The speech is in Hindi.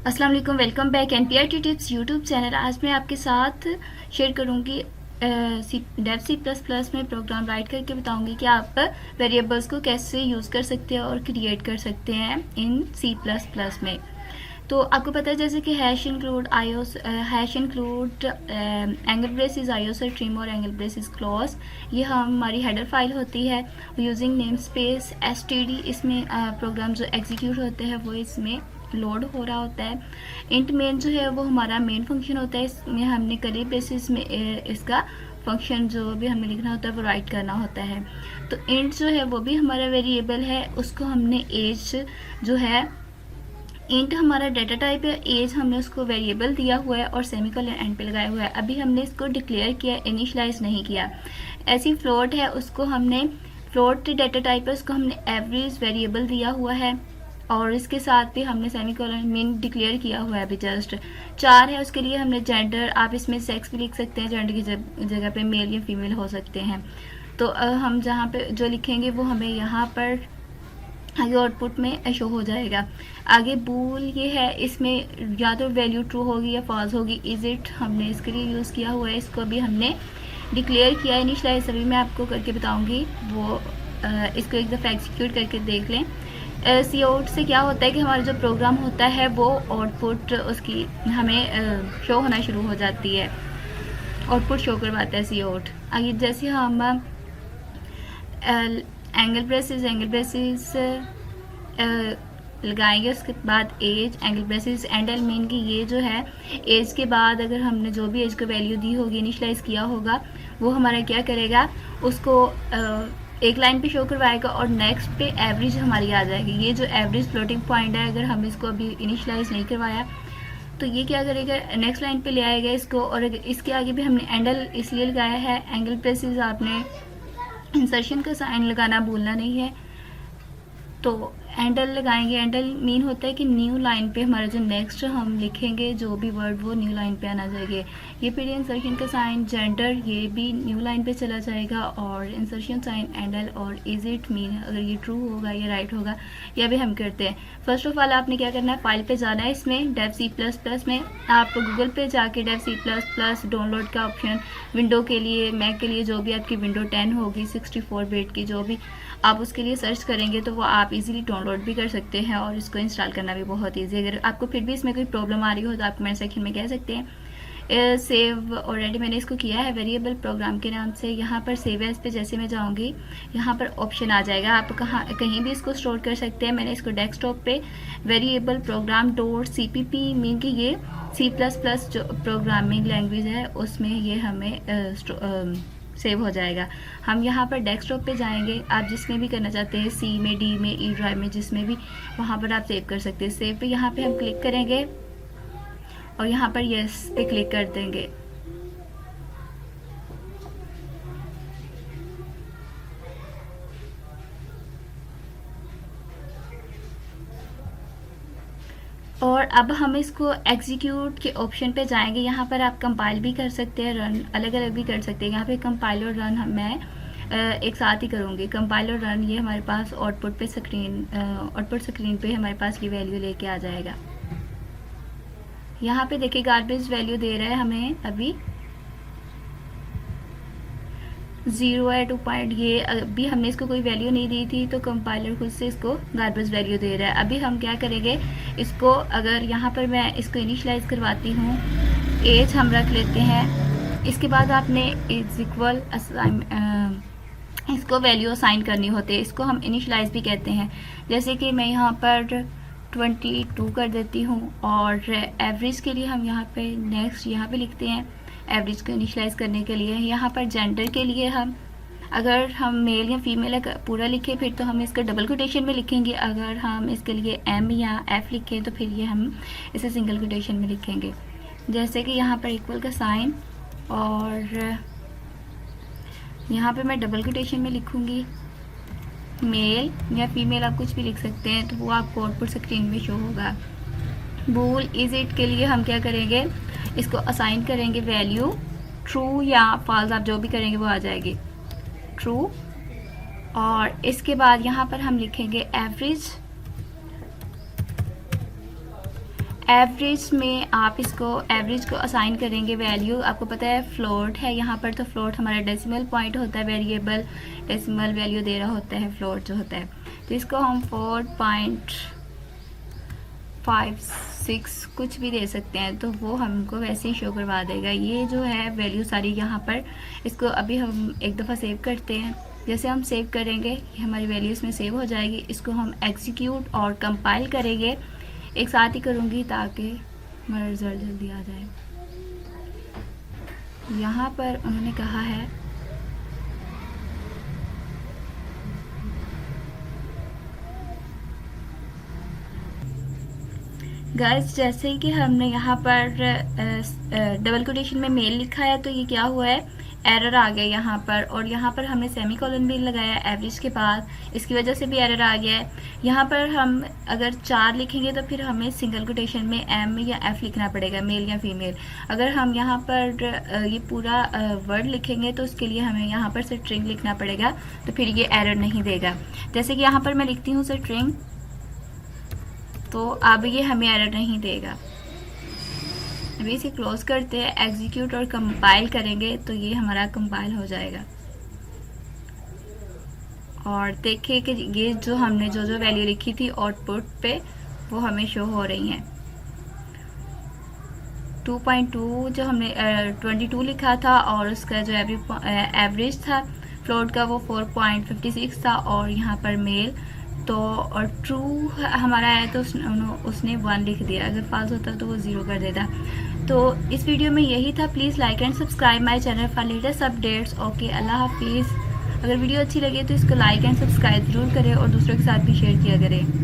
अस्सलाम वालेकुम, welcome back NPRT tips YouTube channel. आज मैं आपके साथ शेयर करूंगी डेव सी प्लस प्लस में प्रोग्राम राइट करके बताऊंगी कि आप वेरिएबल्स को कैसे यूज़ कर सकते हैं और क्रिएट कर सकते हैं इन सी प्लस प्लस में। तो आपको पता है जैसे कि hash include angle braces iOS trim और एंगल ब्रेसिस क्लॉज, ये हमारी हेडर फाइल होती है। यूजिंग नेम स्पेस एसटीडी इसमें प्रोग्राम जो एग्जीक्यूट होते हैं वो इसमें लोड हो रहा होता है। इंट मेन जो है वो हमारा मेन फंक्शन होता है, इसमें हमने करी बेसिस में इसका फंक्शन जो भी हमें लिखना होता है वो राइट करना होता है। तो इंट जो है वो भी हमारा वेरिएबल है, उसको हमने एज जो है, इंट हमारा डाटा टाइप है, एज हमने उसको वेरिएबल दिया हुआ है और सेमीकोलन एंड पे लगाया हुआ है। अभी हमने इसको डिक्लेयर किया, इनिशियलाइज नहीं किया। ऐसी फ्लोट है, उसको हमने फ्लोट डाटा टाइप है, उसको हमने एवरेज वेरिएबल दिया हुआ है और इसके साथ भी हमने सेमीकोलन मीन डिक्लेयर किया हुआ है। अभी जस्ट 4 है, उसके लिए हमने जेंडर, आप इसमें सेक्स भी लिख सकते हैं, जेंडर की जगह पे मेल या फीमेल हो सकते हैं। तो हम जहाँ पे जो लिखेंगे वो हमें यहाँ पर आगे आउटपुट में शो हो जाएगा। आगे बूल ये है, इसमें या तो वैल्यू ट्रू होगी या फॉल्स होगी। इज इट हमने इसके लिए यूज़ किया हुआ है, इसको भी हमने डिक्लेयर किया है इनिशियलाइज। अभी मैं आपको करके बताऊँगी, वो इसको एक दफ़ा एग्जीक्यूट करके देख लें। सी आउट से क्या होता है कि हमारा जो प्रोग्राम होता है वो आउटपुट उसकी हमें शो होना शुरू हो जाती है, आउटपुट शो करवाता है सी आउट। आगे जैसे हम एंगल ब्रेसिस लगाएंगे, उसके बाद as angle braces and L mean की ये जो है एज के बाद अगर हमने जो भी एज को वैल्यू दी होगी, इनिशियलाइज किया होगा, वो हमारा क्या करेगा, उसको एक लाइन पे शो करवाएगा और नेक्स्ट पे एवरेज हमारी आ जाएगी। ये जो एवरेज फ्लोटिंग पॉइंट है, अगर हम इसको अभी इनिशियलाइज नहीं करवाया तो ये क्या करेगा, नेक्स्ट लाइन पे ले आएगा इसको। और अगर इसके आगे भी हमने एंडल इसलिए लगाया है, एंगल ब्रेसिस आपने इंसर्शन का साइन लगाना भूलना नहीं है। तो एंडल लगाएंगे, एंडल मीन होता है कि न्यू लाइन पे हमारा जो नेक्स्ट हम लिखेंगे जो भी वर्ड वो न्यू लाइन पे आना चाहिए। ये फिर इंसर्शन का साइन जेंडर, ये भी न्यू लाइन पे चला जाएगा और इंसर्शन साइन एंडल और इज इट मीन अगर ये ट्रू होगा या राइट होगा, यह भी हम करते हैं। फर्स्ट ऑफ ऑल आपने क्या करना है, फाइल पे जाना है, इसमें डेव सी प्लस प्लस में आप गूगल पे जाके Dev C plus plus download का ऑप्शन, विंडो के लिए, मैक के लिए जो भी आपकी विंडो 10 होगी 64 बिट की, जो भी आप उसके लिए सर्च करेंगे तो वो आप इजीली डाउनलोड भी कर सकते हैं और इसको इंस्टॉल करना भी बहुत इजी है। अगर आपको फिर भी इसमें कोई प्रॉब्लम आ रही हो तो आप कमेंट सेक्शन में कह सकते हैं। सेव ऑलरेडी मैंने इसको किया है वेरिएबल प्रोग्राम के नाम से। यहाँ पर सेव एज पे जैसे मैं जाऊँगी, यहाँ पर ऑप्शन आ जाएगा, आप कहीं भी इसको स्टोर कर सकते हैं। मैंने इसको डेस्कटॉप पे variable program dot CPP mean कि ये C++ जो प्रोग्रामिंग लैंग्वेज है उसमें ये हमें सेव हो जाएगा। हम यहाँ पर डेस्कटॉप पे जाएंगे, आप जिसमें भी करना चाहते हैं, C में, D में, E ड्राइव में, जिसमें भी, वहाँ पर आप सेव कर सकते हैं। सेव पे यहाँ पे हम क्लिक करेंगे और यहाँ पर यस पे क्लिक कर देंगे। और अब हम इसको एग्जीक्यूट के ऑप्शन पे जाएंगे। यहाँ पर आप कंपाइल भी कर सकते हैं, रन अलग अलग भी कर सकते हैं। यहाँ पे कंपाइल और रन मैं एक साथ ही करूँगी। कंपाइल और रन ये हमारे पास आउटपुट स्क्रीन पे हमारे पास ये वैल्यू लेके आ जाएगा। यहाँ पे देखिए गार्बेज वैल्यू दे रहा है हमें अभी 0 है, 2 पॉइंट, ये अभी हमने इसको कोई वैल्यू नहीं दी थी तो कंपाइलर खुद से इसको गार्बेज वैल्यू दे रहा है। अभी हम क्या करेंगे, इसको अगर यहाँ पर मैं इसको इनिशियलाइज करवाती हूँ, एज हम रख लेते हैं। इसके बाद आपने इज इक्वल इसको वैल्यू असाइन करनी होती है, इसको हम इनिशियलाइज भी कहते हैं। जैसे कि मैं यहाँ पर 22 कर देती हूँ और एवरेज के लिए हम यहाँ पे नेक्स्ट यहाँ पे लिखते हैं एवरेज को इनिशियलाइज करने के लिए। यहाँ पर जेंडर के लिए हम, अगर हम मेल या फीमेल पूरा लिखें फिर तो हम इसका डबल कोटेशन में लिखेंगे, अगर हम इसके लिए M या F लिखें तो फिर ये हम इसे सिंगल कोटेशन में लिखेंगे। जैसे कि यहाँ पर इक्वल का साइन और यहाँ पे मैं डबल कोटेशन में लिखूँगी, मेल या फीमेल आप कुछ भी लिख सकते हैं, तो वो आपको आउटपुट स्क्रीन में शो होगा। बूल इज इट के लिए हम क्या करेंगे, इसको असाइन करेंगे वैल्यू ट्रू या फॉल्स, आप जो भी करेंगे वो आ जाएगी ट्रू। और इसके बाद यहाँ पर हम लिखेंगे एवरेज एवरेज में आप इसको एवरेज को असाइन करेंगे वैल्यू। आपको पता है फ्लोट है यहाँ पर, तो फ्लोट हमारा डेसिमल पॉइंट होता है, वेरिएबल डेसिमल वैल्यू दे रहा होता है फ्लोट जो होता है। तो इसको हम 4.56 कुछ भी दे सकते हैं, तो वो हमको वैसे ही शो करवा देगा। ये जो है वैल्यू सारी यहाँ पर, इसको अभी हम एक दफ़ा सेव करते हैं। जैसे हम सेव करेंगे ये हमारी वैल्यू इसमें सेव हो जाएगी। इसको हम एग्जीक्यूट और कंपाइल करेंगे, एक साथ ही करूँगी ताकि हमारा रिज़ल्ट जल्दी आ जाए। यहाँ पर उन्होंने कहा है गाइस, जैसे कि हमने यहाँ पर डबल कोटेशन में मेल लिखा है, तो ये क्या हुआ है, एरर आ गया यहाँ पर। और यहाँ पर हमने सेमीकोलन भी लगाया एवरेज के बाद, इसकी वजह से भी एरर आ गया है। यहाँ पर हम अगर 4 लिखेंगे तो फिर हमें सिंगल कोटेशन में एम या एफ लिखना पड़ेगा, मेल या फीमेल। अगर हम यहाँ पर ये पूरा वर्ड लिखेंगे तो उसके लिए हमें यहाँ पर स्ट्रिंग लिखना पड़ेगा, तो फिर ये एरर नहीं देगा। जैसे कि यहाँ पर मैं लिखती हूँ स्ट्रिंग, तो अब ये हमें एरर नहीं देगा। अभी इसे क्लोज करते हैं, एग्जीक्यूट और कंपाइल करेंगे तो ये हमारा कंपाइल हो जाएगा। और देखिए कि ये जो हमने जो वैल्यू लिखी थी आउटपुट पे वो हमें शो हो रही हैं। 2.2 जो हमने 22 लिखा था, और उसका जो एवरेज था फ्लोट का वो 4.56 था, और यहाँ पर मेल तो और ट्रू हमारा है तो उसने 1 लिख दिया। अगर फॉल्स होता तो वो 0 कर देता। तो इस वीडियो में यही था। Please like and subscribe my channel for latest updates. Okay, अल्लाह हाफिज़। अगर वीडियो अच्छी लगे तो इसको लाइक एंड सब्सक्राइब ज़रूर करें और दूसरों के साथ भी शेयर किया करें।